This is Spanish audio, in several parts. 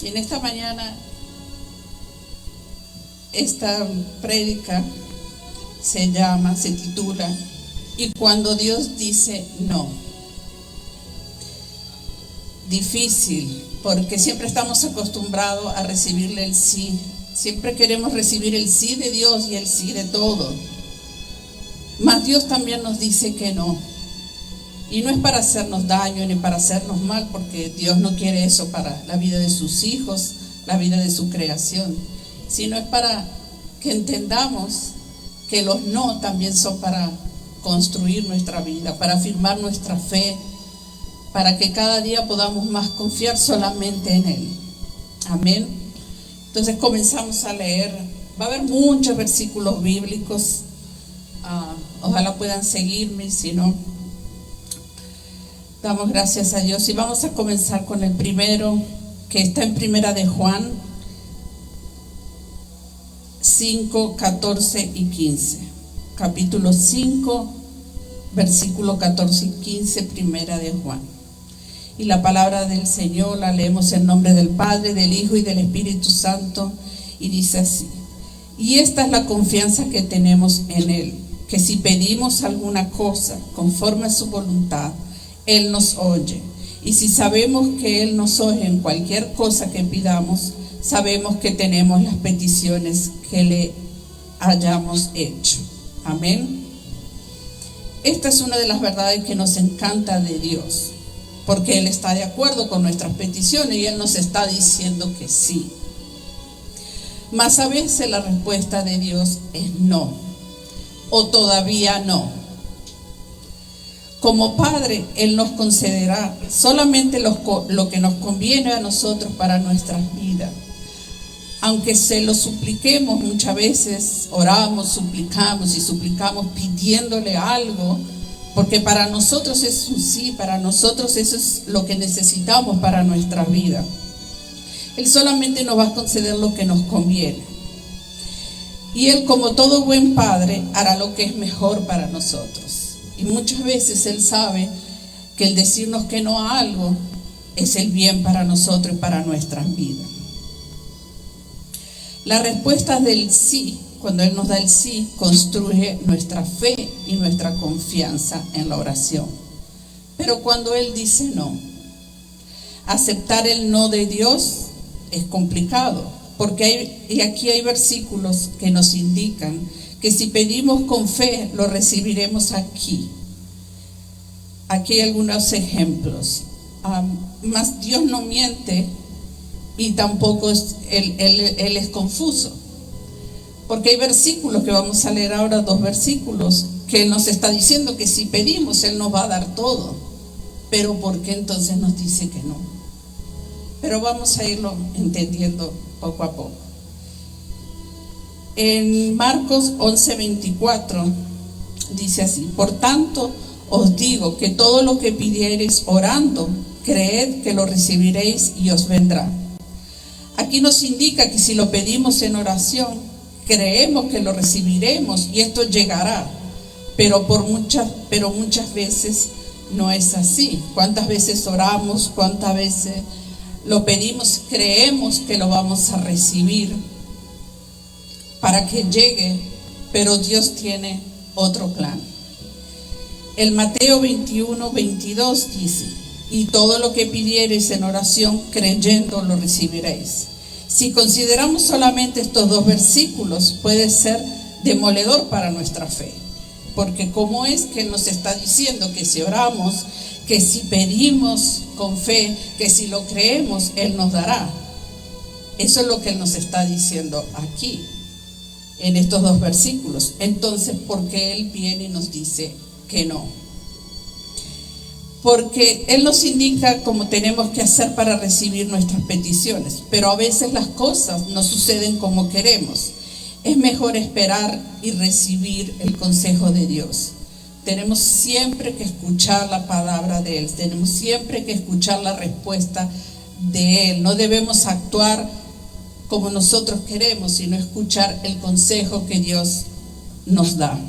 En esta mañana, esta prédica se titula "Y cuando Dios dice no". Difícil, porque siempre estamos acostumbrados a recibirle el sí. Siempre queremos recibir el sí de Dios y el sí de todo. Mas Dios también nos dice que no. Y no es para hacernos daño ni para hacernos mal, porque Dios no quiere eso para la vida de sus hijos, la vida de su creación, sino es para que entendamos que los no también son para construir nuestra vida, para afirmar nuestra fe, para que cada día podamos más confiar solamente en Él. Amén. Entonces comenzamos a leer. Va a haber muchos versículos bíblicos. Ojalá puedan seguirme, si no, damos gracias a Dios. Y vamos a comenzar con el primero, que está en Primera de Juan 5, 14 y 15. Capítulo 5, versículo 14 y 15, Primera de Juan. Y la palabra del Señor la leemos en nombre del Padre, del Hijo y del Espíritu Santo, y dice así: y esta es la confianza que tenemos en Él, que si pedimos alguna cosa conforme a su voluntad, Él nos oye. Y si sabemos que Él nos oye en cualquier cosa que pidamos, sabemos que tenemos las peticiones que le hayamos hecho. Amén. Esta es una de las verdades que nos encanta de Dios, porque Él está de acuerdo con nuestras peticiones y Él nos está diciendo que sí. Mas a veces la respuesta de Dios es no, o todavía no. Como Padre, Él nos concederá solamente lo que nos conviene a nosotros para nuestras vidas. Aunque se lo supliquemos muchas veces, oramos, suplicamos y suplicamos pidiéndole algo, porque para nosotros es un sí, para nosotros eso es lo que necesitamos para nuestra vida. Él solamente nos va a conceder lo que nos conviene. Y Él, como todo buen padre, hará lo que es mejor para nosotros. Y muchas veces Él sabe que el decirnos que no a algo es el bien para nosotros y para nuestras vidas. La respuesta del sí, cuando Él nos da el sí, construye nuestra fe y nuestra confianza en la oración. Pero cuando Él dice no, aceptar el no de Dios es complicado, porque aquí hay versículos que nos indican que si pedimos con fe, lo recibiremos aquí. Aquí hay algunos ejemplos. Mas Dios no miente y tampoco Él es confuso. Porque hay versículos que vamos a leer ahora, 2 versículos, que Él nos está diciendo que si pedimos, Él nos va a dar todo. Pero ¿por qué entonces nos dice que no? Pero vamos a irlo entendiendo poco a poco. En Marcos 11:24 dice así: por tanto os digo que todo lo que pidiereis orando, creed que lo recibiréis y os vendrá. Aquí nos indica que si lo pedimos en oración, creemos que lo recibiremos y esto llegará, pero muchas veces no es así. ¿Cuántas veces oramos? ¿Cuántas veces lo pedimos? Creemos que lo vamos a recibir para que llegue, pero Dios tiene otro plan. El Mateo 21:22 dice: y todo lo que pidiereis en oración, creyendo, lo recibiréis. Si consideramos solamente estos 2 versículos, puede ser demoledor para nuestra fe, porque ¿cómo es que Él nos está diciendo que si oramos, que si pedimos con fe, que si lo creemos, Él nos dará? Eso es lo que Él nos está diciendo aquí, en estos 2 versículos. Entonces, ¿por qué Él viene y nos dice que no? Porque Él nos indica cómo tenemos que hacer para recibir nuestras peticiones, pero a veces las cosas no suceden como queremos. Es mejor esperar y recibir el consejo de Dios. Tenemos siempre que escuchar la palabra de Él, tenemos siempre que escuchar la respuesta de Él. No debemos actuar como nosotros queremos, sino escuchar el consejo que Dios nos da.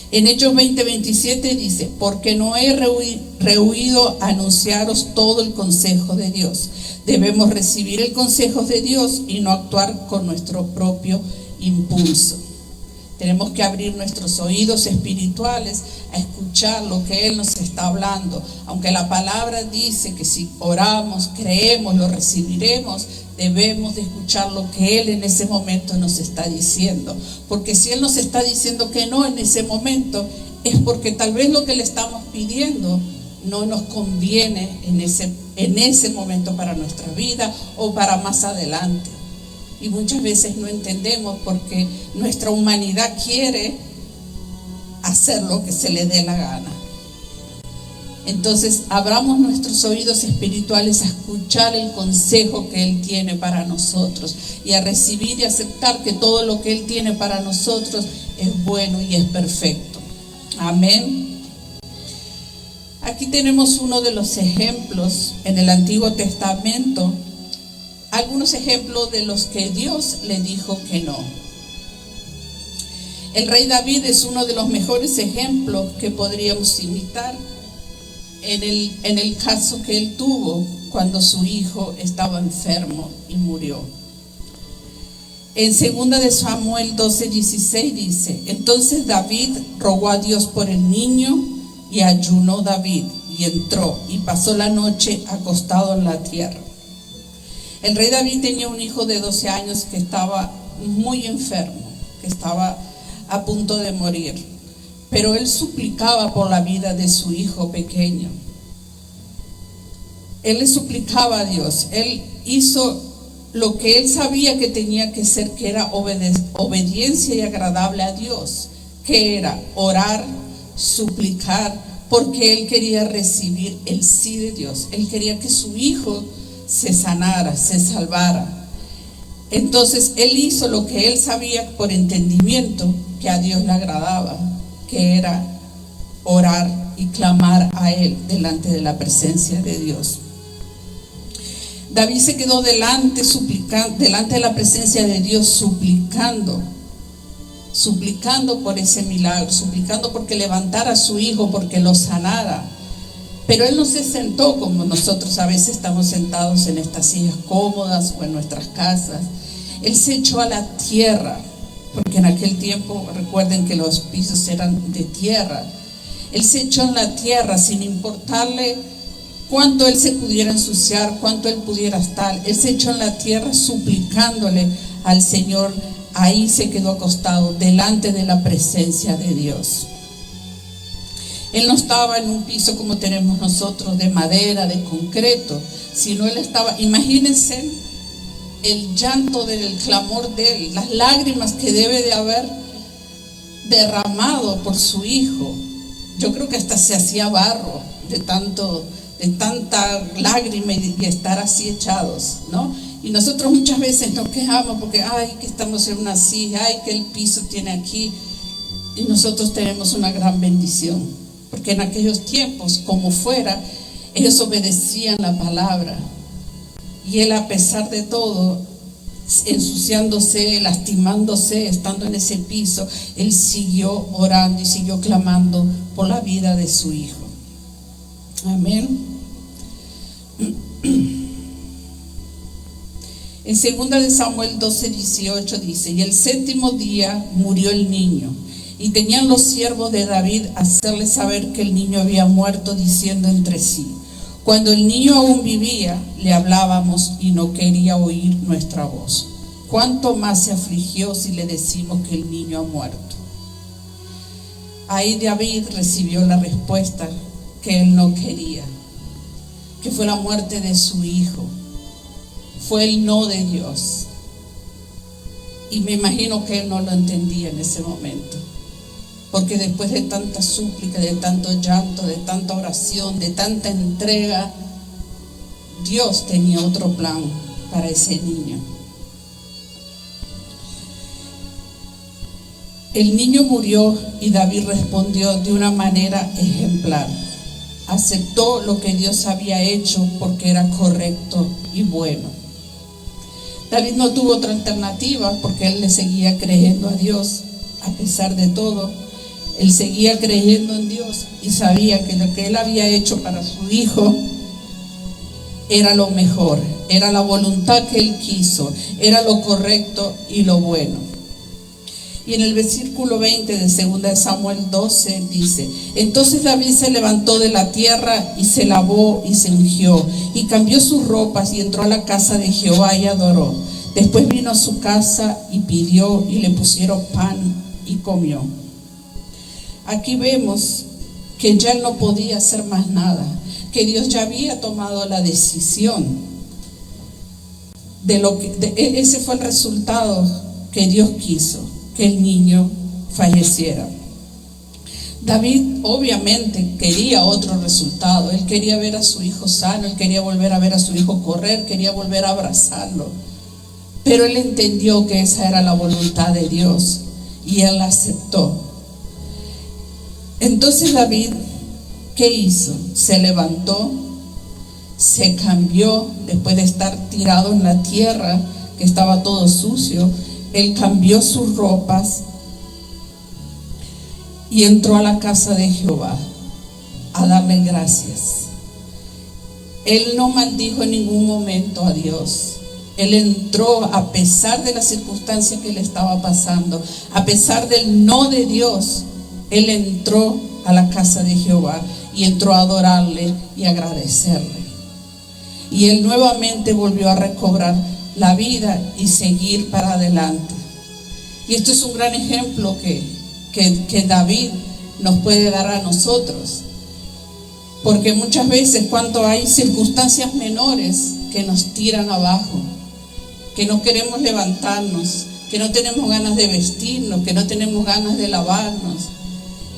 En Hechos 20:27 dice: porque no he rehuido anunciaros todo el consejo de Dios. Debemos recibir el consejo de Dios y no actuar con nuestro propio impulso. Tenemos que abrir nuestros oídos espirituales a escuchar lo que Él nos está hablando. Aunque la palabra dice que si oramos, creemos, lo recibiremos, debemos de escuchar lo que Él en ese momento nos está diciendo. Porque si Él nos está diciendo que no en ese momento, es porque tal vez lo que le estamos pidiendo no nos conviene en ese momento para nuestra vida o para más adelante. Y muchas veces no entendemos porque nuestra humanidad quiere hacer lo que se le dé la gana. Entonces, abramos nuestros oídos espirituales a escuchar el consejo que Él tiene para nosotros y a recibir y aceptar que todo lo que Él tiene para nosotros es bueno y es perfecto. Amén. Aquí tenemos uno de los ejemplos en el Antiguo Testamento. Algunos ejemplos de los que Dios le dijo que no. El rey David es uno de los mejores ejemplos que podríamos imitar en el caso que él tuvo cuando su hijo estaba enfermo y murió. En 2 de Samuel 12:16 dice: entonces David rogó a Dios por el niño y ayunó David y entró y pasó la noche acostado en la tierra. El rey David tenía un hijo de 12 años que estaba muy enfermo, que estaba a punto de morir. Pero él suplicaba por la vida de su hijo pequeño. Él le suplicaba a Dios. Él hizo lo que él sabía que tenía que hacer, que era obediencia y agradable a Dios, que era orar, suplicar, porque él quería recibir el sí de Dios. Él quería que su hijo se sanara, se salvara. Entonces él hizo lo que él sabía por entendimiento que a Dios le agradaba, que era orar y clamar a Él delante de la presencia de Dios. David se quedó delante de la presencia de Dios suplicando por ese milagro, suplicando porque levantara a su hijo, porque lo sanara. Pero él no se sentó como nosotros a veces estamos sentados en estas sillas cómodas o en nuestras casas. Él se echó a la tierra, porque en aquel tiempo recuerden que los pisos eran de tierra. Él se echó en la tierra sin importarle cuánto él se pudiera ensuciar, cuánto él pudiera estar. Él se echó en la tierra suplicándole al Señor. Ahí se quedó acostado delante de la presencia de Dios. Él no estaba en un piso como tenemos nosotros, de madera, de concreto, sino él estaba, imagínense el llanto del clamor de él, las lágrimas que debe de haber derramado por su hijo. Yo creo que hasta se hacía barro de tanta lágrima y estar así echados, ¿no? Y nosotros muchas veces nos quejamos porque, que estamos en una silla, que el piso tiene aquí. Y nosotros tenemos una gran bendición. Porque en aquellos tiempos, como fuera, ellos obedecían la palabra. Y él, a pesar de todo, ensuciándose, lastimándose, estando en ese piso, él siguió orando y siguió clamando por la vida de su hijo. Amén. En 2 de Samuel 12:18 dice: y el 7º día murió el niño. Y tenían los siervos de David hacerle saber que el niño había muerto, diciendo entre sí: cuando el niño aún vivía, le hablábamos y no quería oír nuestra voz. ¿Cuánto más se afligió si le decimos que el niño ha muerto? Ahí David recibió la respuesta que él no quería, que fue la muerte de su hijo. Fue el no de Dios. Y me imagino que él no lo entendía en ese momento. Porque después de tanta súplica, de tanto llanto, de tanta oración, de tanta entrega, Dios tenía otro plan para ese niño. El niño murió y David respondió de una manera ejemplar. Aceptó lo que Dios había hecho porque era correcto y bueno. David no tuvo otra alternativa porque él le seguía creyendo a Dios a pesar de todo. Él seguía creyendo en Dios y sabía que lo que él había hecho para su hijo era lo mejor, era la voluntad que él quiso, era lo correcto y lo bueno. Y en el versículo 20 de 2 de Samuel 12 dice: entonces David se levantó de la tierra y se lavó y se ungió y cambió sus ropas y entró a la casa de Jehová y adoró. Después vino a su casa y pidió y le pusieron pan y comió. Aquí vemos que ya él no podía hacer más nada, que Dios ya había tomado la decisión de lo que ese fue el resultado que Dios quiso, que el niño falleciera. David obviamente quería otro resultado. Él quería ver a su hijo sano, él quería volver a ver a su hijo correr, quería volver a abrazarlo. Pero él entendió que esa era la voluntad de Dios y él la aceptó. Entonces David, ¿qué hizo? Se levantó, se cambió, después de estar tirado en la tierra, que estaba todo sucio, él cambió sus ropas y entró a la casa de Jehová a darle gracias. Él no maldijo en ningún momento a Dios. Él entró a pesar de las circunstancias que le estaba pasando, a pesar del no de Dios. Él entró a la casa de Jehová y entró a adorarle y agradecerle. Y él nuevamente volvió a recobrar la vida y seguir para adelante. Y esto es un gran ejemplo que David nos puede dar a nosotros. Porque muchas veces cuando hay circunstancias menores que nos tiran abajo, que no queremos levantarnos, que no tenemos ganas de vestirnos, que no tenemos ganas de lavarnos.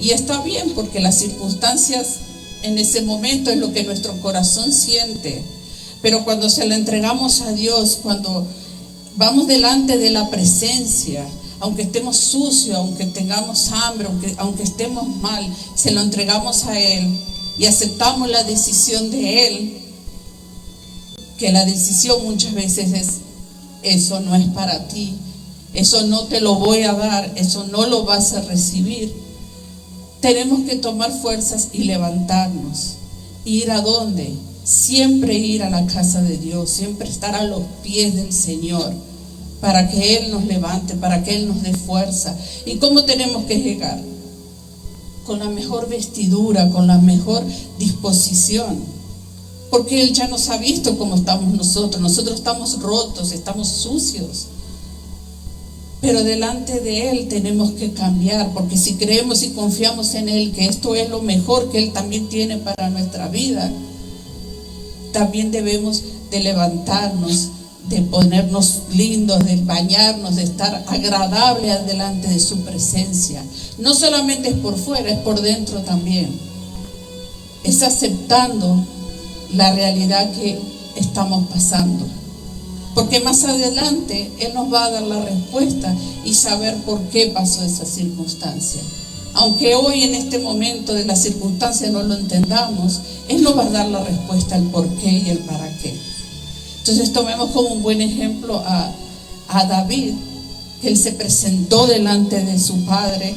Y está bien, porque las circunstancias en ese momento es lo que nuestro corazón siente. Pero cuando se lo entregamos a Dios, cuando vamos delante de la presencia, aunque estemos sucios, aunque tengamos hambre, aunque estemos mal, se lo entregamos a Él y aceptamos la decisión de Él, que la decisión muchas veces es: eso no es para ti, eso no te lo voy a dar, eso no lo vas a recibir. Tenemos que tomar fuerzas y levantarnos. ¿Ir a dónde? Siempre ir a la casa de Dios, siempre estar a los pies del Señor, para que Él nos levante, para que Él nos dé fuerza. ¿Y cómo tenemos que llegar? Con la mejor vestidura, con la mejor disposición, porque Él ya nos ha visto cómo estamos nosotros estamos rotos, estamos sucios. Pero delante de Él tenemos que cambiar, porque si creemos y confiamos en Él, que esto es lo mejor que Él también tiene para nuestra vida, también debemos de levantarnos, de ponernos lindos, de bañarnos, de estar agradables delante de su presencia. No solamente es por fuera, es por dentro también. Es aceptando la realidad que estamos pasando. Porque más adelante Él nos va a dar la respuesta y saber por qué pasó esa circunstancia. Aunque hoy en este momento de la circunstancia no lo entendamos, Él nos va a dar la respuesta, el por qué y el para qué. Entonces tomemos como un buen ejemplo a David, que él se presentó delante de su padre,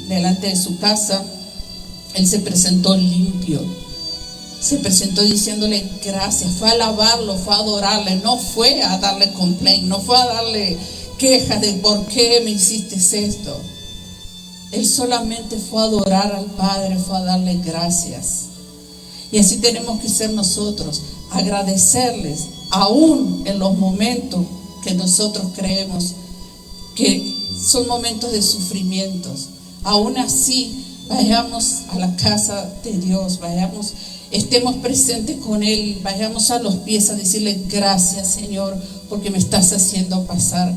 delante de su casa. Él se presentó limpio, se presentó diciéndole gracias, fue a alabarlo, fue a adorarle, no fue a darle complaint, no fue a darle quejas de por qué me hiciste esto. Él solamente fue a adorar al Padre, fue a darle gracias. Y así tenemos que ser nosotros, agradecerles, aún en los momentos que nosotros creemos que son momentos de sufrimientos. Aún así, vayamos a la casa de Dios, estemos presentes con Él, vayamos a los pies a decirle gracias, Señor, porque me estás haciendo pasar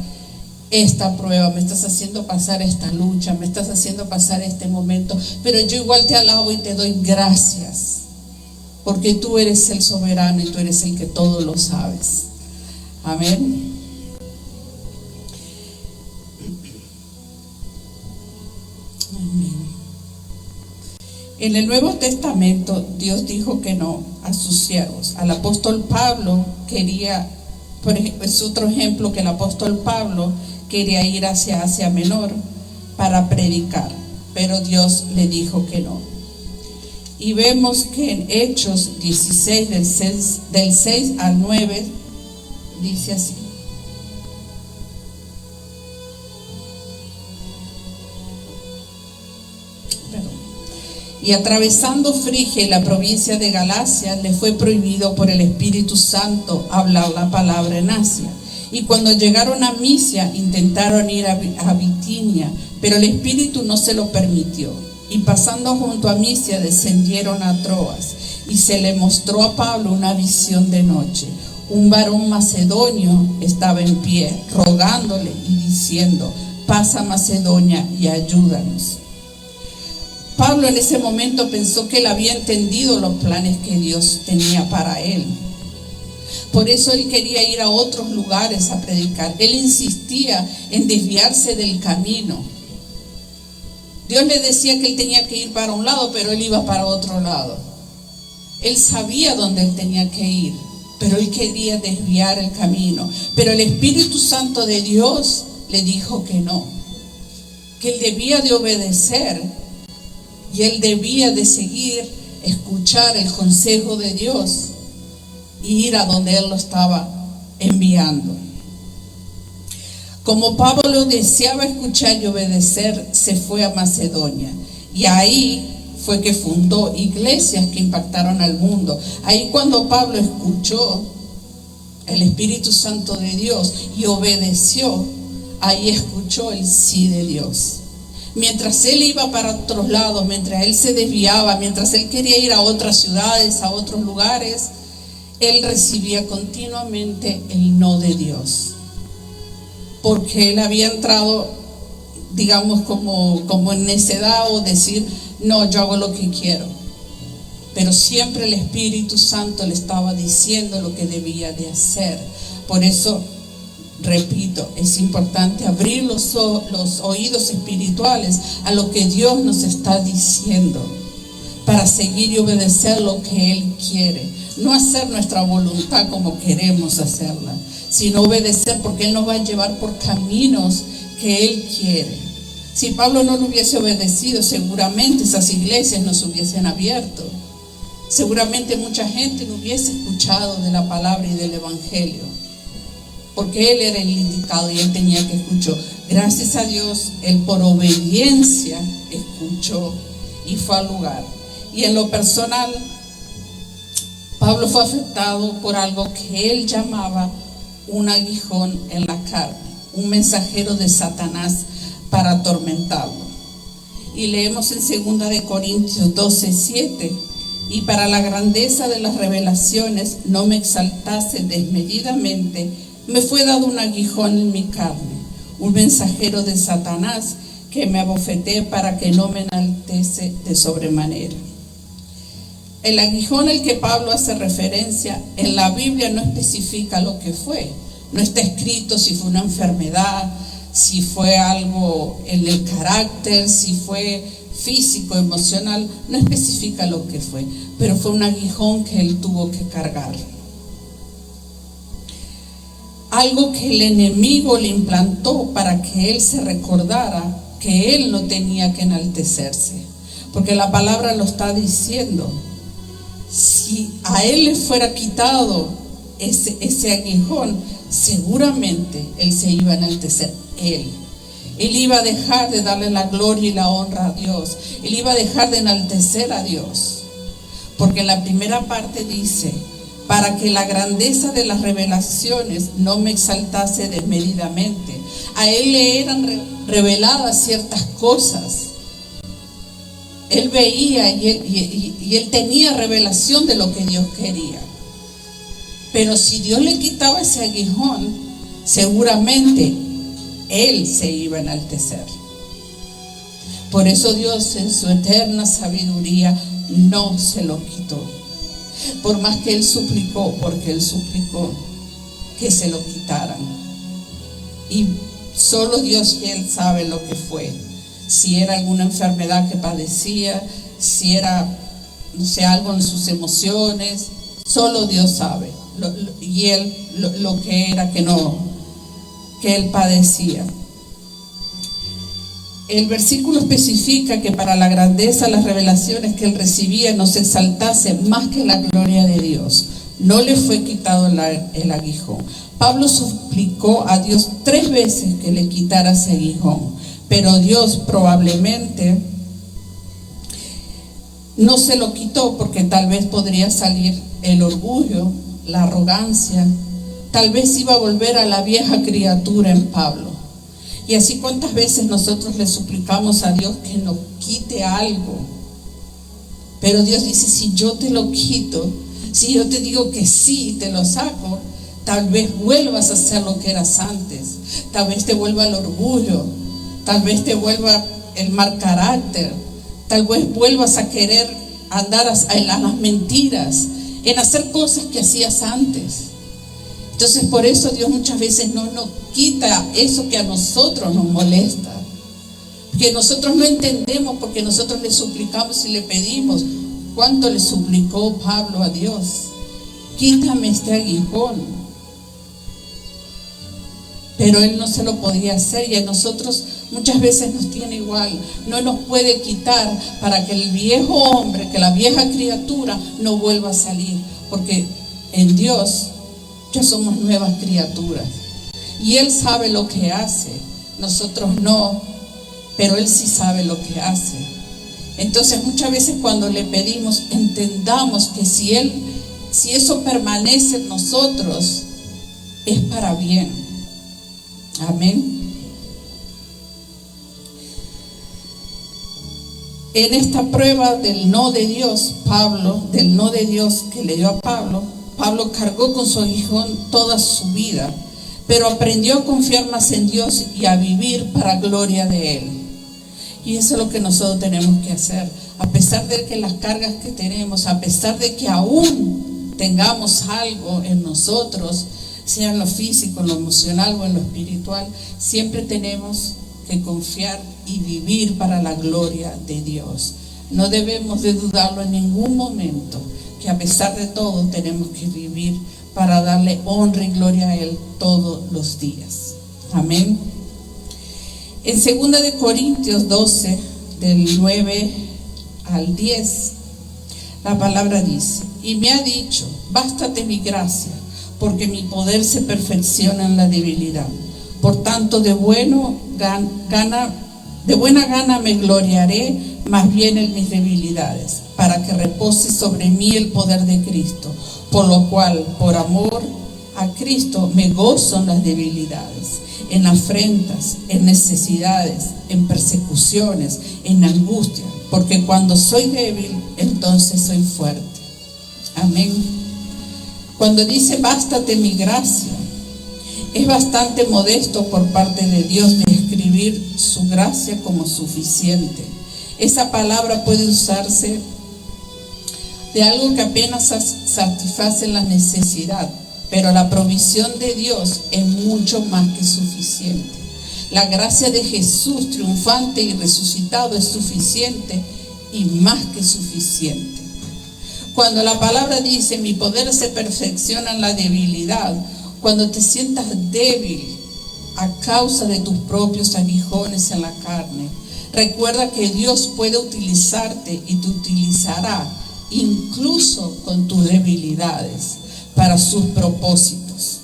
esta prueba, me estás haciendo pasar esta lucha, me estás haciendo pasar este momento, pero yo igual te alabo y te doy gracias, porque tú eres el soberano y tú eres el que todo lo sabes. Amén. Amén. En el Nuevo Testamento Dios dijo que no a sus siervos. Al apóstol Pablo quería, por ejemplo, es otro ejemplo, que el apóstol Pablo quería ir hacia Asia Menor para predicar, pero Dios le dijo que no. Y vemos que en Hechos 16, del 6 al 9, dice así. Y atravesando Frigia y la provincia de Galacia, le fue prohibido por el Espíritu Santo hablar la palabra en Asia. Y cuando llegaron a Misia, intentaron ir a Bitinia, pero el Espíritu no se lo permitió. Y pasando junto a Misia, descendieron a Troas, y se le mostró a Pablo una visión de noche. Un varón macedonio estaba en pie, rogándole y diciendo: pasa a Macedonia y ayúdanos. Pablo en ese momento pensó que él había entendido los planes que Dios tenía para él. Por eso él quería ir a otros lugares a predicar. Él insistía en desviarse del camino. Dios le decía que él tenía que ir para un lado, pero él iba para otro lado. Él sabía dónde él tenía que ir, pero él quería desviar el camino. Pero el Espíritu Santo de Dios le dijo que no, que él debía de obedecer. Y él debía de seguir, escuchar el consejo de Dios y ir a donde él lo estaba enviando. Como Pablo deseaba escuchar y obedecer, se fue a Macedonia. Y ahí fue que fundó iglesias que impactaron al mundo. Ahí cuando Pablo escuchó el Espíritu Santo de Dios y obedeció, ahí escuchó el sí de Dios. Mientras él iba para otros lados, mientras él se desviaba, mientras él quería ir a otras ciudades, a otros lugares, él recibía continuamente el no de Dios. Porque él había entrado, digamos, como en necedad, o decir: no, yo hago lo que quiero. Pero siempre el Espíritu Santo le estaba diciendo lo que debía de hacer. Por eso, repito, es importante abrir los oídos espirituales a lo que Dios nos está diciendo, para seguir y obedecer lo que Él quiere. No hacer nuestra voluntad como queremos hacerla, sino obedecer, porque Él nos va a llevar por caminos que Él quiere. Si Pablo no lo hubiese obedecido, seguramente esas iglesias no se hubiesen abierto. Seguramente mucha gente no hubiese escuchado de la palabra y del Evangelio, porque él era el indicado y él tenía que escuchar. Gracias a Dios, él por obediencia escuchó y fue al lugar. Y en lo personal, Pablo fue afectado por algo que él llamaba un aguijón en la carne, un mensajero de Satanás para atormentarlo. Y leemos en 2 Corintios 12:7: y para la grandeza de las revelaciones no me exaltase desmedidamente, me fue dado un aguijón en mi carne, un mensajero de Satanás que me abofeté para que no me enaltece de sobremanera. El aguijón al que Pablo hace referencia en la Biblia no especifica lo que fue. No está escrito si fue una enfermedad, si fue algo en el carácter, si fue físico, emocional. No especifica lo que fue, pero fue un aguijón que él tuvo que cargar. Algo que el enemigo le implantó para que él se recordara que él no tenía que enaltecerse, porque la palabra lo está diciendo. Si a él le fuera quitado ese aguijón, seguramente él se iba a enaltecer. Él iba a dejar de darle la gloria y la honra a Dios. Él iba a dejar de enaltecer a Dios, porque en la primera parte dice: para que la grandeza de las revelaciones no me exaltase desmedidamente. A él le eran reveladas ciertas cosas. Él veía y él tenía revelación de lo que Dios quería. Pero si Dios le quitaba ese aguijón, seguramente él se iba a enaltecer. Por eso Dios, en su eterna sabiduría, no se lo quitó. Por más que él suplicó, porque él suplicó que se lo quitaran. Y solo Dios y él sabe lo que fue. Si era alguna enfermedad que padecía, si era, no sé, algo en sus emociones, solo Dios sabe. Y él lo que era que él padecía. El versículo especifica que para la grandeza, las revelaciones que él recibía no se exaltase más que la gloria de Dios. No le fue quitado el aguijón. Pablo suplicó a Dios 3 veces que le quitara ese aguijón, pero Dios probablemente no se lo quitó porque tal vez podría salir el orgullo, la arrogancia, tal vez iba a volver a la vieja criatura en Pablo. Y así, cuántas veces nosotros le suplicamos a Dios que nos quite algo, pero Dios dice: si yo te lo quito, si yo te digo que sí, te lo saco, tal vez vuelvas a hacer lo que eras antes, tal vez te vuelva el orgullo, tal vez te vuelva el mal carácter, tal vez vuelvas a querer andar a las mentiras, en hacer cosas que hacías antes. Entonces, por eso Dios muchas veces no nos quita eso que a nosotros nos molesta, que nosotros no entendemos, porque nosotros le suplicamos y le pedimos. ¿Cuánto le suplicó Pablo a Dios? Quítame este aguijón. Pero él no se lo podía hacer, y a nosotros muchas veces nos tiene igual. No nos puede quitar para que el viejo hombre, que la vieja criatura no vuelva a salir, porque en Dios ya somos nuevas criaturas y Él sabe lo que hace, nosotros no, pero Él sí sabe lo que hace. Entonces, muchas veces cuando le pedimos, entendamos que si eso permanece en nosotros, es para bien. Amén. En esta prueba del no de Dios, del no de Dios que le dio a Pablo cargó con su aguijón toda su vida, pero aprendió a confiar más en Dios y a vivir para gloria de Él. Y eso es lo que nosotros tenemos que hacer, a pesar de que las cargas que tenemos, a pesar de que aún tengamos algo en nosotros, sea en lo físico, en lo emocional o en lo espiritual, siempre tenemos que confiar y vivir para la gloria de Dios. No debemos de dudarlo en ningún momento, que a pesar de todo tenemos que vivir para darle honra y gloria a Él todos los días. Amén. En 2 de Corintios 12, del 9 al 10, la palabra dice: y me ha dicho, bástate mi gracia, porque mi poder se perfecciona en la debilidad. Por tanto, de buena gana me gloriaré más bien en mis debilidades, para que repose sobre mí el poder de Cristo. Por lo cual, por amor a Cristo, me gozo en las debilidades, en afrentas, en necesidades, en persecuciones, en angustia, porque cuando soy débil, entonces soy fuerte. Amén. Cuando dice bástate mi gracia, es bastante modesto por parte de Dios de escribir su gracia como suficiente. Esa palabra puede usarse de algo que apenas satisface la necesidad, pero la provisión de Dios es mucho más que suficiente. La gracia de Jesús triunfante y resucitado es suficiente y más que suficiente. Cuando la palabra dice mi poder se perfecciona en la debilidad, cuando te sientas débil a causa de tus propios aguijones en la carne, recuerda que Dios puede utilizarte y te utilizará incluso con tus debilidades para sus propósitos.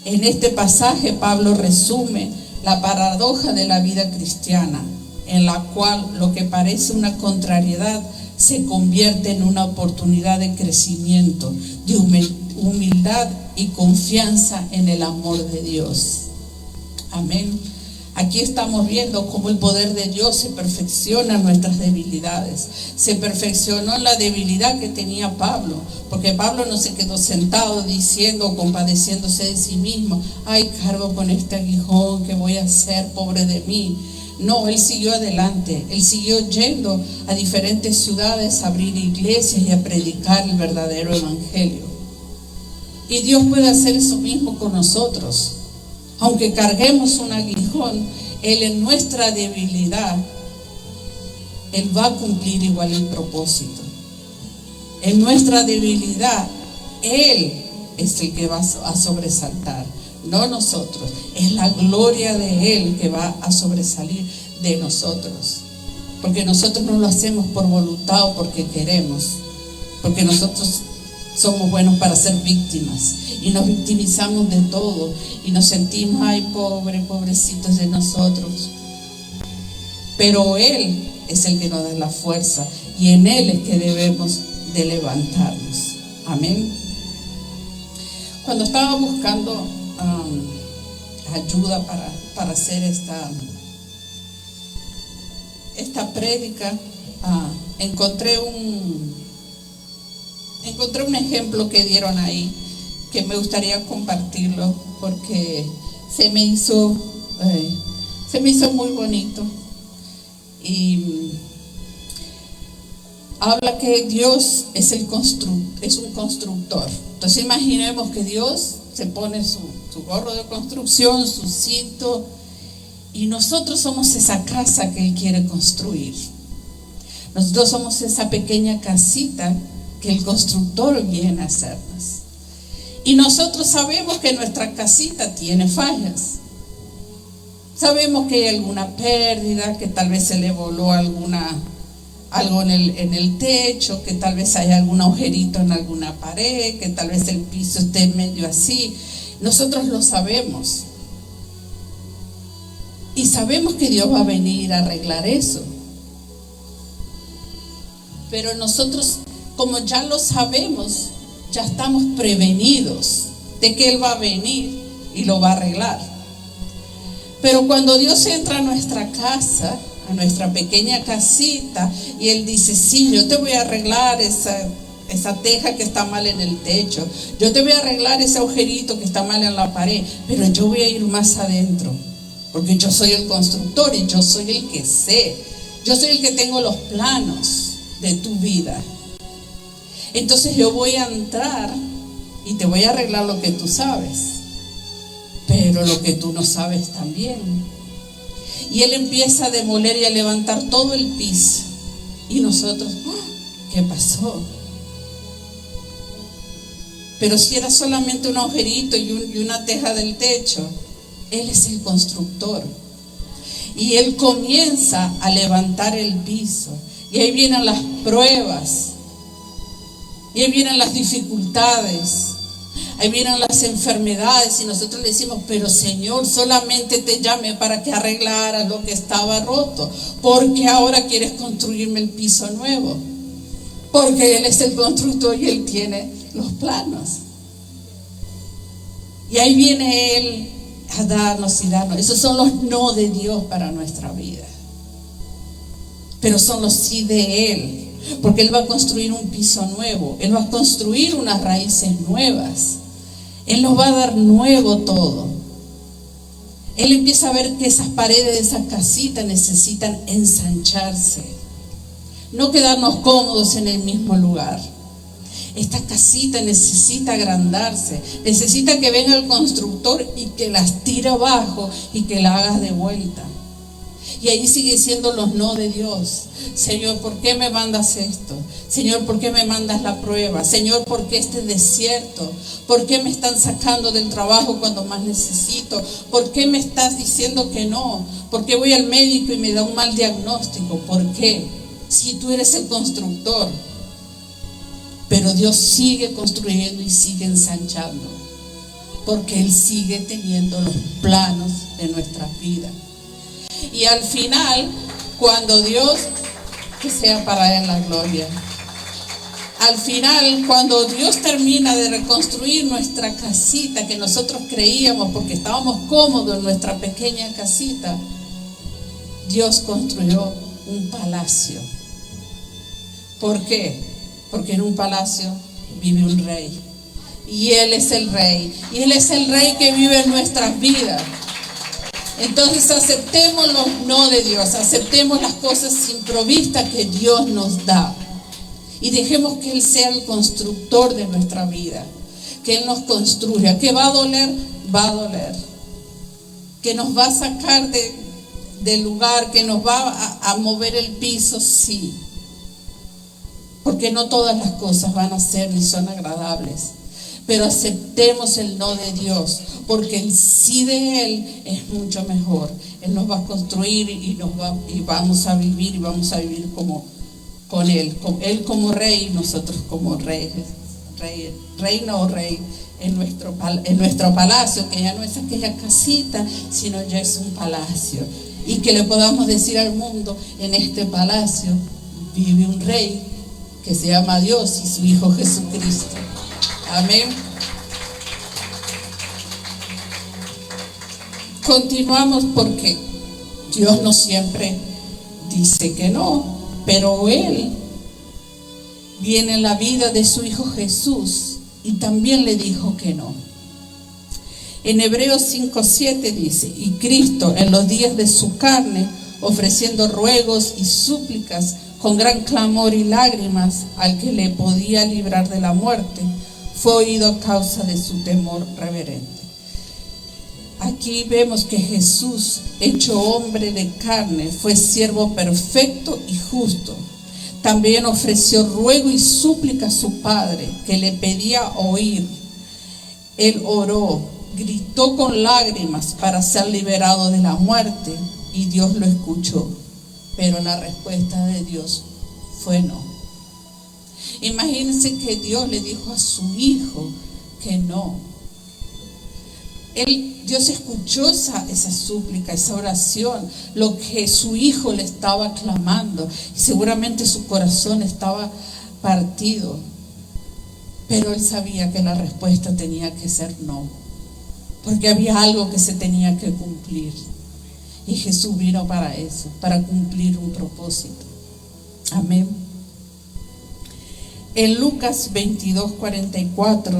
En este pasaje Pablo resume la paradoja de la vida cristiana, en la cual lo que parece una contrariedad se convierte en una oportunidad de crecimiento, de humildad y confianza en el amor de Dios. Amén. Aquí estamos viendo cómo el poder de Dios se perfecciona en nuestras debilidades. Se perfeccionó en la debilidad que tenía Pablo, porque Pablo no se quedó sentado diciendo o compadeciéndose de sí mismo: ay, cargo con este aguijón, ¿qué voy a hacer? Pobre de mí. No, él siguió adelante, él siguió yendo a diferentes ciudades a abrir iglesias y a predicar el verdadero evangelio. Y Dios puede hacer eso mismo con nosotros. Aunque carguemos un aguijón, Él en nuestra debilidad, Él va a cumplir igual el propósito. En nuestra debilidad, Él es el que va a sobresaltar, no nosotros. Es la gloria de Él que va a sobresalir. de nosotros. Porque nosotros no lo hacemos por voluntad o porque queremos. Porque nosotros somos buenos para ser víctimas y nos victimizamos de todo y nos sentimos, ay, pobrecitos de nosotros. Pero Él es el que nos da la fuerza y en Él es que debemos de levantarnos. Amén. Cuando estaba buscando ayuda para hacer esta prédica, encontré un ejemplo que dieron ahí que me gustaría compartirlo porque se me hizo muy bonito. Y habla que Dios es un constructor. Entonces imaginemos que Dios se pone su gorro de construcción, su cinto, y nosotros somos esa casa que Él quiere construir. Nosotros somos esa pequeña casita que el constructor viene a hacernos. Y nosotros sabemos que nuestra casita tiene fallas. Sabemos que hay alguna pérdida, que tal vez se le voló algo en el techo, que tal vez hay algún agujerito en alguna pared, que tal vez el piso esté medio así. Nosotros lo sabemos. Y sabemos que Dios va a venir a arreglar eso. Pero nosotros, como ya lo sabemos, ya estamos prevenidos de que Él va a venir y lo va a arreglar. Pero cuando Dios entra a nuestra casa, a nuestra pequeña casita, y Él dice, sí, yo te voy a arreglar esa teja que está mal en el techo, yo te voy a arreglar ese agujerito que está mal en la pared, pero yo voy a ir más adentro, porque yo soy el constructor y yo soy el que sé, yo soy el que tengo los planos de tu vida. Entonces yo voy a entrar y te voy a arreglar lo que tú sabes, pero lo que tú no sabes también. Y Él empieza a demoler y a levantar todo el piso. Y nosotros, ¿qué pasó? Pero si era solamente un agujerito y una teja del techo, Él es el constructor. Y Él comienza a levantar el piso. Y ahí vienen las pruebas. Y ahí vienen las dificultades. Ahí vienen las enfermedades y nosotros le decimos, pero Señor, solamente te llamé para que arreglaras lo que estaba roto. Porque ahora quieres construirme el piso nuevo. Porque Él es el constructor y Él tiene los planos. Y ahí viene Él a darnos y darnos. Esos son los no de Dios para nuestra vida. Pero son los sí de Él. Porque Él va a construir un piso nuevo. Él va a construir unas raíces nuevas. Él nos va a dar nuevo todo. Él empieza a ver que esas paredes de esa casita necesitan ensancharse. No quedarnos cómodos en el mismo lugar. Esta casita necesita agrandarse. Necesita que venga el constructor y que las tire abajo y que la hagas de vuelta. Y ahí sigue siendo los no de Dios. Señor, ¿por qué me mandas esto? Señor, ¿por qué me mandas la prueba? Señor, ¿por qué este desierto? ¿Por qué me están sacando del trabajo cuando más necesito? ¿Por qué me estás diciendo que no? ¿Por qué voy al médico y me da un mal diagnóstico? ¿Por qué? Si tú eres el constructor. Pero Dios sigue construyendo y sigue ensanchando. Porque Él sigue teniendo los planos de nuestra vida. Y al final, cuando Dios, que sea para Él la gloria, al final, cuando Dios termina de reconstruir nuestra casita que nosotros creíamos porque estábamos cómodos en nuestra pequeña casita, Dios construyó un palacio. ¿Por qué? Porque en un palacio vive un rey. Y Él es el rey. Y Él es el rey que vive en nuestras vidas. Entonces aceptemos los no de Dios, aceptemos las cosas improvistas que Dios nos da y dejemos que Él sea el constructor de nuestra vida, que Él nos construya. Que va a doler, que nos va a sacar del lugar, que nos va a mover el piso, sí, porque no todas las cosas van a ser ni son agradables, pero aceptemos el no de Dios, porque el sí de Él es mucho mejor. Él nos va a construir y vamos a vivir como con Él como rey, nosotros como reyes, reina o rey en nuestro palacio, que ya no es aquella casita, sino ya es un palacio. Y que le podamos decir al mundo: en este palacio vive un rey que se llama Dios y su Hijo Jesucristo. Amén. Continuamos, porque Dios no siempre dice que no, pero Él viene en la vida de su Hijo Jesús y también le dijo que no. En Hebreos 5:7 dice: y Cristo, en los días de su carne, ofreciendo ruegos y súplicas con gran clamor y lágrimas al que le podía librar de la muerte, fue oído a causa de su temor reverente. Aquí vemos que Jesús, hecho hombre de carne, fue siervo perfecto y justo. También ofreció ruego y súplica a su Padre, que le pedía oír. Él oró, gritó con lágrimas para ser liberado de la muerte, y Dios lo escuchó. Pero la respuesta de Dios fue no. Imagínense que Dios le dijo a su Hijo que no. Dios escuchó esa súplica, esa oración, lo que su Hijo le estaba clamando, y seguramente su corazón estaba partido, pero Él sabía que la respuesta tenía que ser no, porque había algo que se tenía que cumplir, y Jesús vino para eso, para cumplir un propósito. Amén. En Lucas 22:44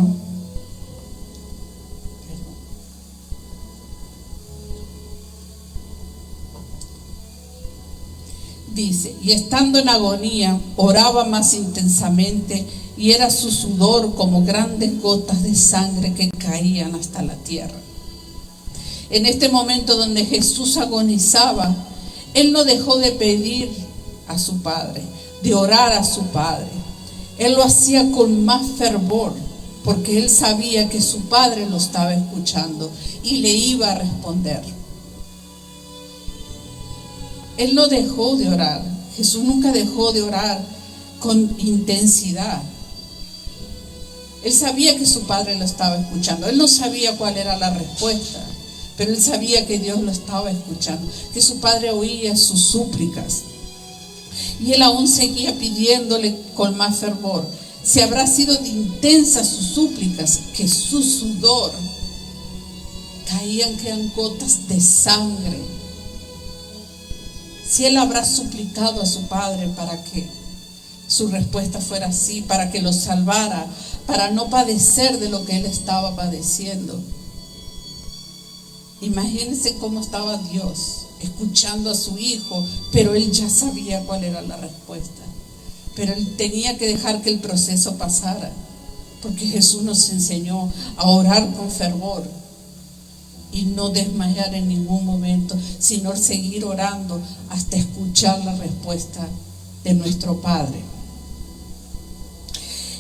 dice: y estando en agonía, oraba más intensamente, y era su sudor como grandes gotas de sangre que caían hasta la tierra. En este momento donde Jesús agonizaba, Él no dejó de pedir a su Padre, de orar a su Padre. Él lo hacía con más fervor, porque Él sabía que su Padre lo estaba escuchando y le iba a responder. Él no dejó de orar. Jesús nunca dejó de orar con intensidad. Él sabía que su Padre lo estaba escuchando. Él no sabía cuál era la respuesta, pero Él sabía que Dios lo estaba escuchando, que su Padre oía sus súplicas. Y Él aún seguía pidiéndole con más fervor. Si habrá sido de intensas sus súplicas, que su sudor caían gotas de sangre. Si Él habrá suplicado a su Padre para que su respuesta fuera así, para que lo salvara, para no padecer de lo que Él estaba padeciendo. Imagínense cómo estaba Dios escuchando a su Hijo, pero Él ya sabía cuál era la respuesta. Pero Él tenía que dejar que el proceso pasara, porque Jesús nos enseñó a orar con fervor y no desmayar en ningún momento, sino seguir orando hasta escuchar la respuesta de nuestro Padre.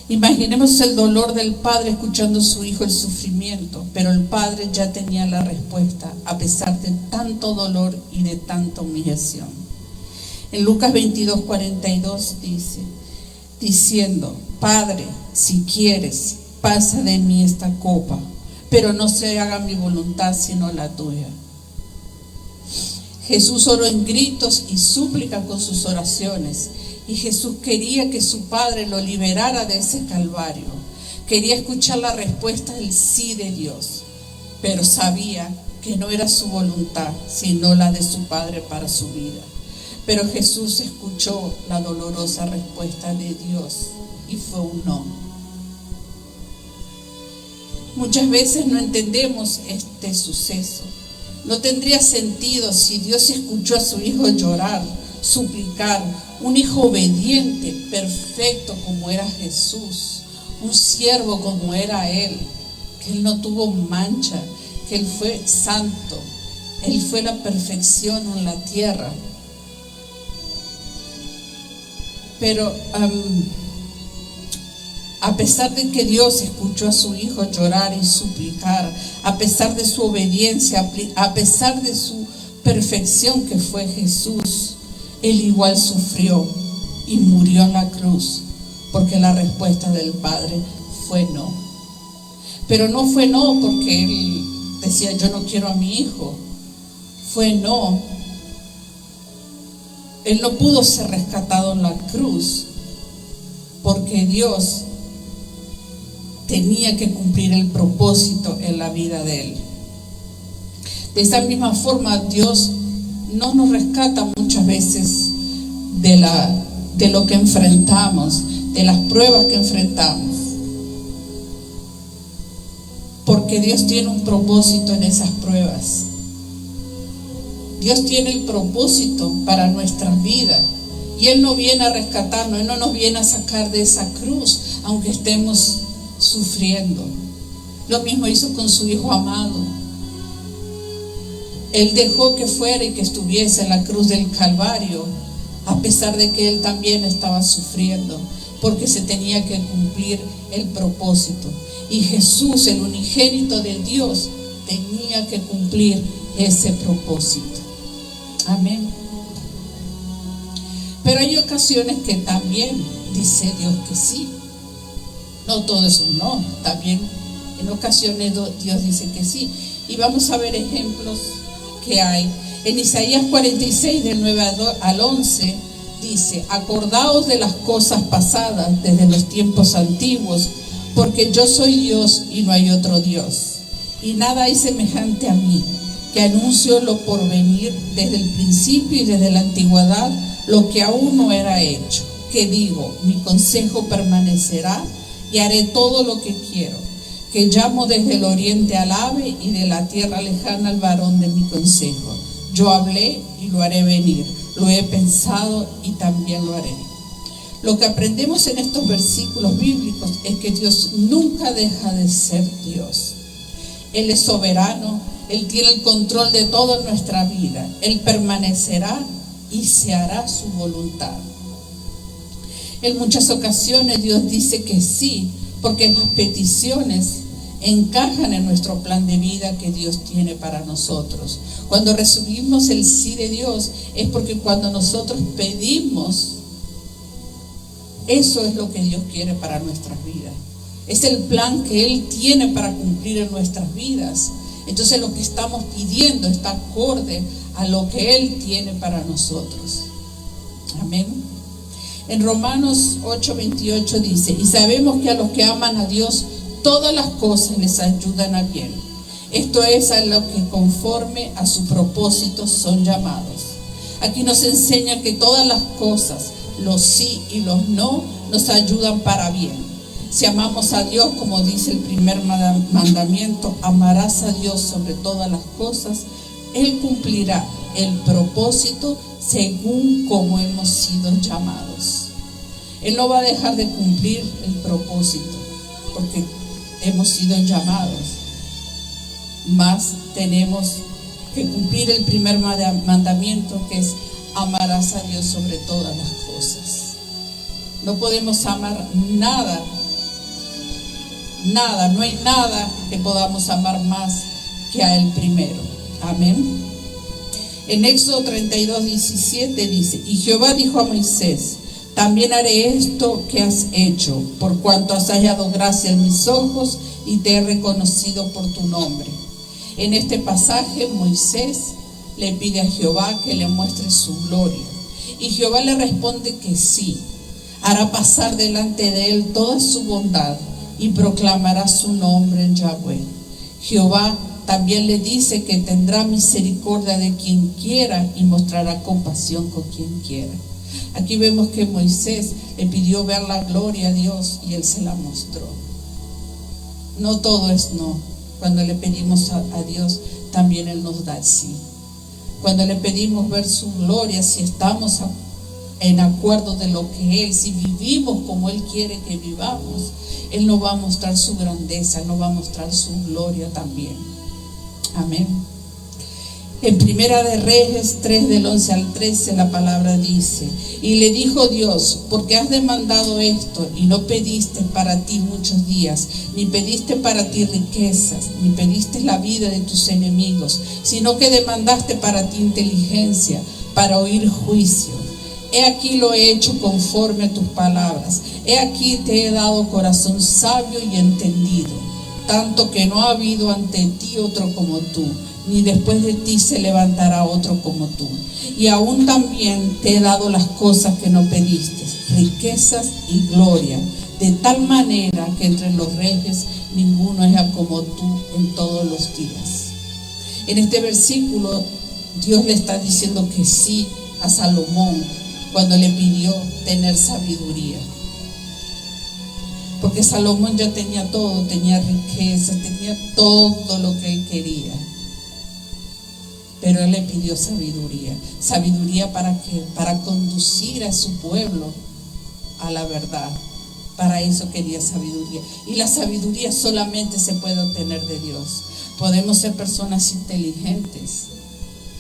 Imaginemos el dolor del Padre escuchando a su Hijo el sufrimiento, pero el Padre ya tenía la respuesta a pesar de tanto dolor y de tanta humillación. En Lucas 22:42 dice, diciendo: Padre, si quieres, pasa de mí esta copa, pero no se haga mi voluntad sino la tuya. Jesús oró en gritos y súplica con sus oraciones, y Jesús quería que su Padre lo liberara de ese calvario. Quería escuchar la respuesta del sí de Dios, pero sabía que no era su voluntad sino la de su Padre para su vida. Pero Jesús escuchó la dolorosa respuesta de Dios y fue un no. Muchas veces no entendemos este suceso. No tendría sentido si Dios escuchó a su Hijo llorar, suplicar, un Hijo obediente, perfecto como era Jesús, un siervo como era Él, que Él no tuvo mancha, que Él fue santo, Él fue la perfección en la tierra. Pero A pesar de que Dios escuchó a su hijo llorar y suplicar, a pesar de su obediencia, a pesar de su perfección que fue Jesús, Él igual sufrió y murió en la cruz, porque la respuesta del Padre fue no. Pero no fue no porque Él decía yo no quiero a mi hijo, fue no. Él no pudo ser rescatado en la cruz porque Dios tenía que cumplir el propósito en la vida de Él. De esa misma forma, Dios no nos rescata muchas veces de lo que enfrentamos, de las pruebas que enfrentamos, porque Dios tiene un propósito en esas pruebas. Dios tiene el propósito para nuestras vidas y Él no viene a rescatarnos, Él no nos viene a sacar de esa cruz, aunque estemos sufriendo. Lo mismo hizo con su Hijo amado. Él dejó que fuera y que estuviese en la cruz del Calvario, a pesar de que Él también estaba sufriendo, porque se tenía que cumplir el propósito. Y Jesús, el unigénito de Dios, tenía que cumplir ese propósito. Amén. Pero hay ocasiones que también dice Dios que sí. No todo es un no, también en ocasiones Dios dice que sí. Y vamos a ver ejemplos que hay. En Isaías 46, del 9 al 11, dice: acordaos de las cosas pasadas desde los tiempos antiguos, porque yo soy Dios y no hay otro Dios, y nada hay semejante a mí, que anuncio lo por venir desde el principio y desde la antigüedad, lo que aún no era hecho, que digo, mi consejo permanecerá y haré todo lo que quiero, que llamo desde el oriente al ave y de la tierra lejana al varón de mi consejo. Yo hablé y lo haré venir, lo he pensado y también lo haré. Lo que aprendemos en estos versículos bíblicos es que Dios nunca deja de ser Dios. Él es soberano, Él tiene el control de toda nuestra vida. Él permanecerá y se hará su voluntad. En muchas ocasiones Dios dice que sí, porque las peticiones encajan en nuestro plan de vida que Dios tiene para nosotros. Cuando recibimos el sí de Dios es porque cuando nosotros pedimos, eso es lo que Dios quiere para nuestras vidas. Es el plan que Él tiene para cumplir en nuestras vidas. Entonces lo que estamos pidiendo está acorde a lo que Él tiene para nosotros. Amén. En Romanos 8:28 dice: y sabemos que a los que aman a Dios todas las cosas les ayudan a bien. Esto es a lo que conforme a su propósito son llamados. Aquí nos enseña que todas las cosas, los sí y los no, nos ayudan para bien. Si amamos a Dios, como dice el primer mandamiento, amarás a Dios sobre todas las cosas, Él cumplirá el propósito según como hemos sido llamados. Él no va a dejar de cumplir el propósito, porque hemos sido llamados. Más tenemos que cumplir el primer mandamiento, que es amarás a Dios sobre todas las cosas. No podemos amar nada, no hay nada que podamos amar más que a Él primero. Amén. En Éxodo 32:17 dice: y Jehová dijo a Moisés: también haré esto que has hecho, por cuanto has hallado gracia en mis ojos y te he reconocido por tu nombre. En este pasaje Moisés le pide a Jehová que le muestre su gloria, y Jehová le responde que sí, hará pasar delante de él toda su bondad y proclamará su nombre en Yahweh. Jehová también le dice que tendrá misericordia de quien quiera y mostrará compasión con quien quiera. Aquí vemos que Moisés le pidió ver la gloria a Dios y Él se la mostró. No todo es no. Cuando le pedimos a Dios, también Él nos da el sí. Cuando le pedimos ver su gloria, si estamos en acuerdo de lo que Él, si vivimos como Él quiere que vivamos, Él nos va a mostrar su grandeza, nos va a mostrar su gloria también. Amén. En Primera de Reyes 3 del 11 al 13 la palabra dice: y le dijo Dios, porque has demandado esto y no pediste para ti muchos días, ni pediste para ti riquezas, ni pediste la vida de tus enemigos, sino que demandaste para ti inteligencia, para oír juicio. He aquí lo he hecho conforme a tus palabras. He aquí te he dado corazón sabio y entendido, tanto que no ha habido ante ti otro como tú, ni después de ti se levantará otro como tú. Y aún también te he dado las cosas que no pediste, riquezas y gloria, de tal manera que entre los reyes ninguno es como tú en todos los días. En este versículo Dios le está diciendo que sí a Salomón cuando le pidió tener sabiduría. Porque Salomón ya tenía todo, tenía riquezas, tenía todo lo que él quería. Pero él le pidió sabiduría. ¿Sabiduría para qué? Para conducir a su pueblo a la verdad. Para eso quería sabiduría. Y la sabiduría solamente se puede obtener de Dios. Podemos ser personas inteligentes,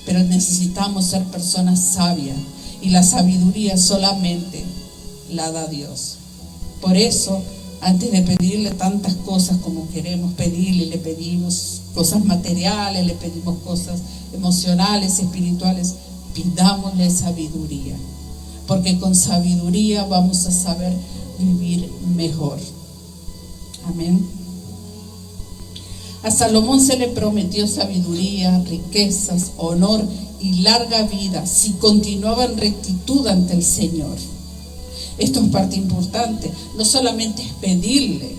pero necesitamos ser personas sabias. Y la sabiduría solamente la da Dios. Por eso, antes de pedirle tantas cosas como queremos pedirle, le pedimos cosas materiales, le pedimos cosas emocionales, espirituales, pidámosle sabiduría, porque con sabiduría vamos a saber vivir mejor. Amén. A Salomón se le prometió sabiduría, riquezas, honor y larga vida si continuaba en rectitud ante el Señor. Esto es parte importante. No solamente es pedirle,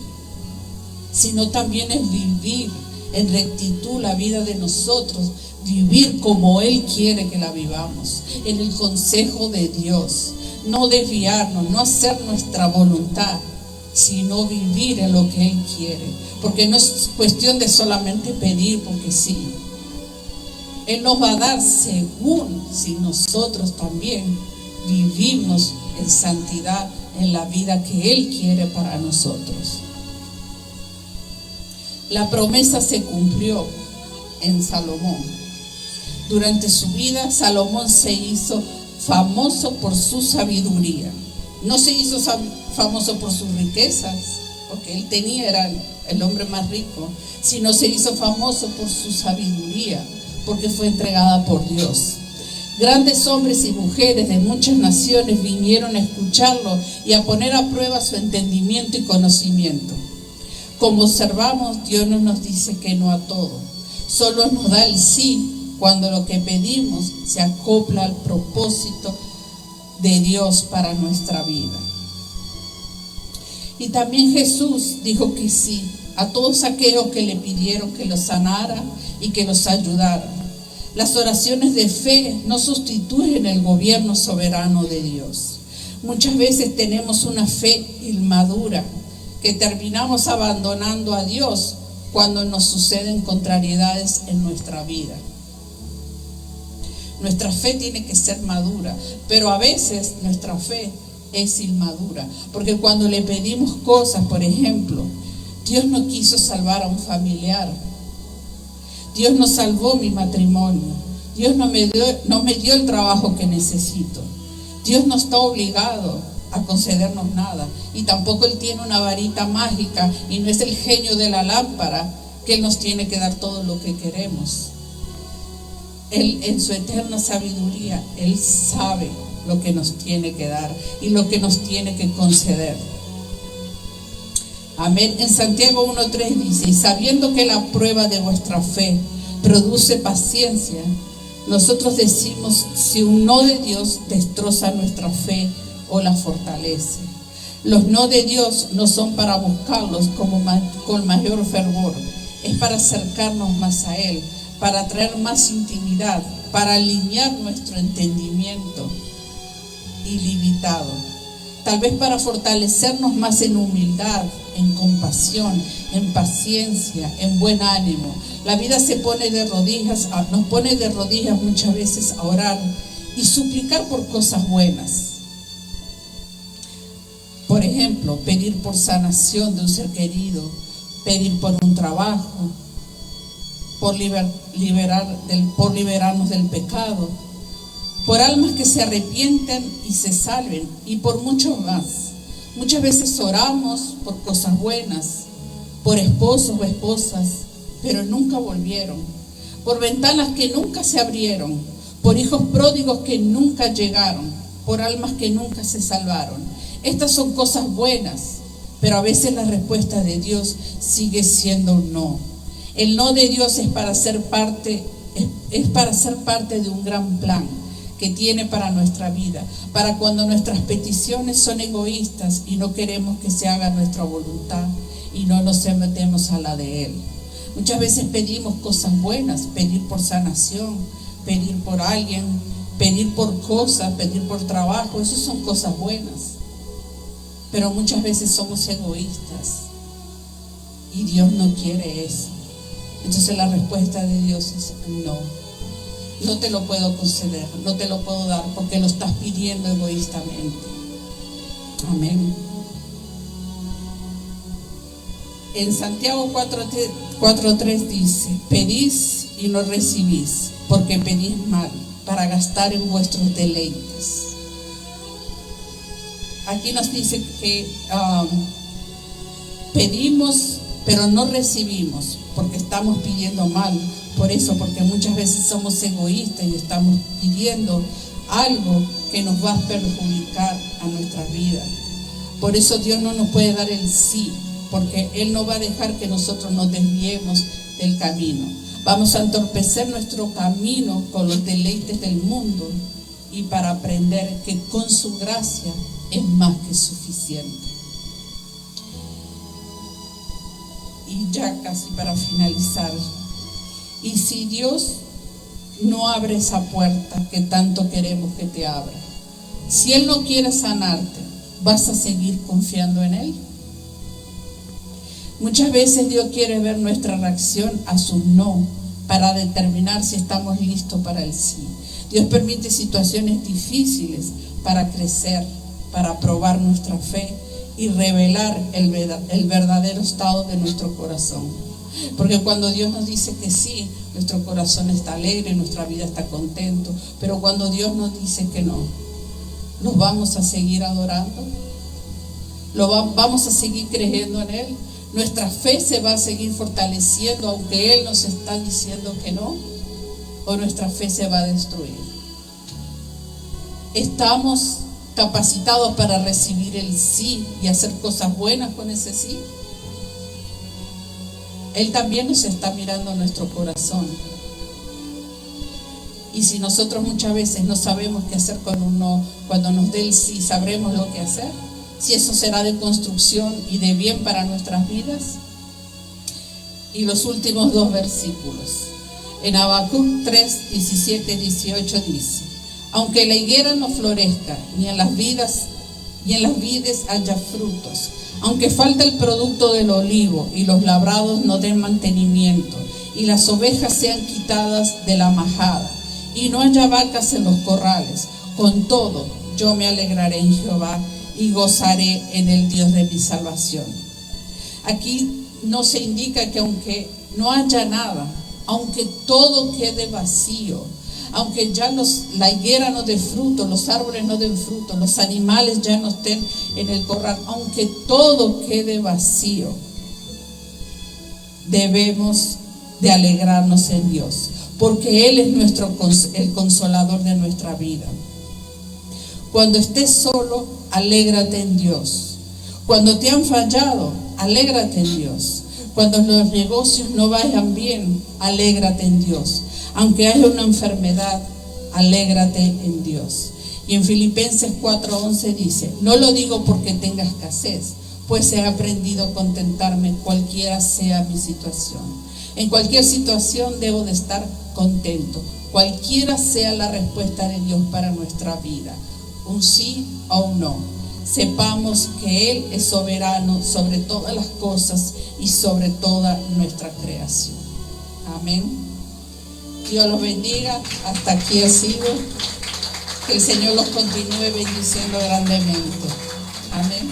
sino también es vivir en rectitud la vida de nosotros, vivir como Él quiere que la vivamos, en el consejo de Dios, no desviarnos, no hacer nuestra voluntad, sino vivir en lo que Él quiere, porque no es cuestión de solamente pedir porque sí. Él nos va a dar según si nosotros también vivimos en santidad en la vida que Él quiere para nosotros. La promesa se cumplió en Salomón. Durante su vida, Salomón se hizo famoso por su sabiduría. No se hizo famoso por sus riquezas, porque él era el hombre más rico, sino se hizo famoso por su sabiduría, porque fue entregada por Dios. Grandes hombres y mujeres de muchas naciones vinieron a escucharlo y a poner a prueba su entendimiento y conocimiento. Como observamos, Dios no nos dice que no a todo, solo nos da el sí cuando lo que pedimos se acopla al propósito de Dios para nuestra vida. Y también Jesús dijo que sí a todos aquellos que le pidieron que los sanara y que los ayudara. Las oraciones de fe no sustituyen el gobierno soberano de Dios. Muchas veces tenemos una fe inmadura que terminamos abandonando a Dios cuando nos suceden contrariedades en nuestra vida. Nuestra fe tiene que ser madura, pero a veces nuestra fe es inmadura, porque cuando le pedimos cosas, por ejemplo, Dios no quiso salvar a un familiar, Dios no salvó mi matrimonio, Dios no me dio el trabajo que necesito, Dios no está obligado a concedernos nada, y tampoco Él tiene una varita mágica y no es el genio de la lámpara que Él nos tiene que dar todo lo que queremos. Él, en su eterna sabiduría, Él sabe lo que nos tiene que dar y lo que nos tiene que conceder. Amén. En Santiago 1:3 dice: y sabiendo que la prueba de vuestra fe produce paciencia, nosotros decimos, si un no de Dios destroza nuestra fe o la fortalece. Los no de Dios no son para buscarlos con mayor fervor, es para acercarnos más a Él, para traer más intimidad, para alinear nuestro entendimiento ilimitado, tal vez para fortalecernos más en humildad, en compasión, en paciencia, en buen ánimo. La vida nos pone de rodillas muchas veces a orar y suplicar por cosas buenas. Por ejemplo, pedir por sanación de un ser querido, pedir por un trabajo, por liberarnos del pecado, por almas que se arrepienten y se salven, y por mucho más. Muchas veces oramos por cosas buenas, por esposos o esposas, pero nunca volvieron, por ventanas que nunca se abrieron, por hijos pródigos que nunca llegaron, por almas que nunca se salvaron. Estas son cosas buenas, pero a veces la respuesta de Dios sigue siendo un no. El no de Dios es para ser parte de un gran plan que tiene para nuestra vida, para cuando nuestras peticiones son egoístas y no queremos que se haga nuestra voluntad y no nos metemos a la de Él. Muchas veces pedimos cosas buenas, pedir por sanación, pedir por alguien, pedir por cosas, pedir por trabajo, eso son cosas buenas. Pero muchas veces somos egoístas y Dios no quiere eso. Entonces la respuesta de Dios es no. No te lo puedo conceder, no te lo puedo dar porque lo estás pidiendo egoístamente. Amén. En Santiago 4:3 dice: pedís y no recibís, porque pedís mal, para gastar en vuestros deleites. Aquí nos dice que pedimos, pero no recibimos, porque estamos pidiendo mal. Por eso, porque muchas veces somos egoístas y estamos pidiendo algo que nos va a perjudicar a nuestra vida. Por eso Dios no nos puede dar el sí, porque Él no va a dejar que nosotros nos desviemos del camino. Vamos a entorpecer nuestro camino con los deleites del mundo y para aprender que con su gracia es más que suficiente. Y ya casi para finalizar, y si Dios no abre esa puerta que tanto queremos que te abra, si Él no quiere sanarte, ¿vas a seguir confiando en Él? Muchas veces Dios quiere ver nuestra reacción a su no para determinar si estamos listos para el sí. Dios permite situaciones difíciles para crecer, para probar nuestra fe y revelar el verdadero estado de nuestro corazón. Porque cuando Dios nos dice que sí, nuestro corazón está alegre, nuestra vida está contento. Pero cuando Dios nos dice que no, ¿los vamos a seguir adorando? ¿Vamos a seguir creyendo en Él? ¿Nuestra fe se va a seguir fortaleciendo aunque Él nos está diciendo que no? ¿O nuestra fe se va a destruir? ¿Estamos capacitados para recibir el sí y hacer cosas buenas con ese sí? Él también nos está mirando nuestro corazón. Y si nosotros muchas veces no sabemos qué hacer con un no, cuando nos dé el sí, ¿sabremos lo que hacer? Si eso será de construcción y de bien para nuestras vidas. Y los últimos dos versículos. En Habacuc 3, 17, 18 dice: aunque la higuera no florezca, ni en las vides haya frutos, aunque falte el producto del olivo y los labrados no den mantenimiento, y las ovejas sean quitadas de la majada, y no haya vacas en los corrales, con todo yo me alegraré en Jehová y gozaré en el Dios de mi salvación. Aquí no se indica que aunque no haya nada, aunque todo quede vacío, aunque ya la higuera no dé fruto, los árboles no den fruto, los animales ya no estén en el corral, aunque todo quede vacío, debemos de alegrarnos en Dios, porque Él es el consolador de nuestra vida. Cuando estés solo, alégrate en Dios. Cuando te han fallado, alégrate en Dios. Cuando los negocios no vayan bien, alégrate en Dios. Aunque haya una enfermedad, alégrate en Dios. Y en Filipenses 4:11 dice: no lo digo porque tenga escasez, pues he aprendido a contentarme cualquiera sea mi situación. En cualquier situación debo de estar contento, cualquiera sea la respuesta de Dios para nuestra vida, un sí o un no. Sepamos que Él es soberano sobre todas las cosas y sobre toda nuestra creación. Amén. Dios los bendiga. Hasta aquí ha sido. Que el Señor los continúe bendiciendo grandemente. Amén.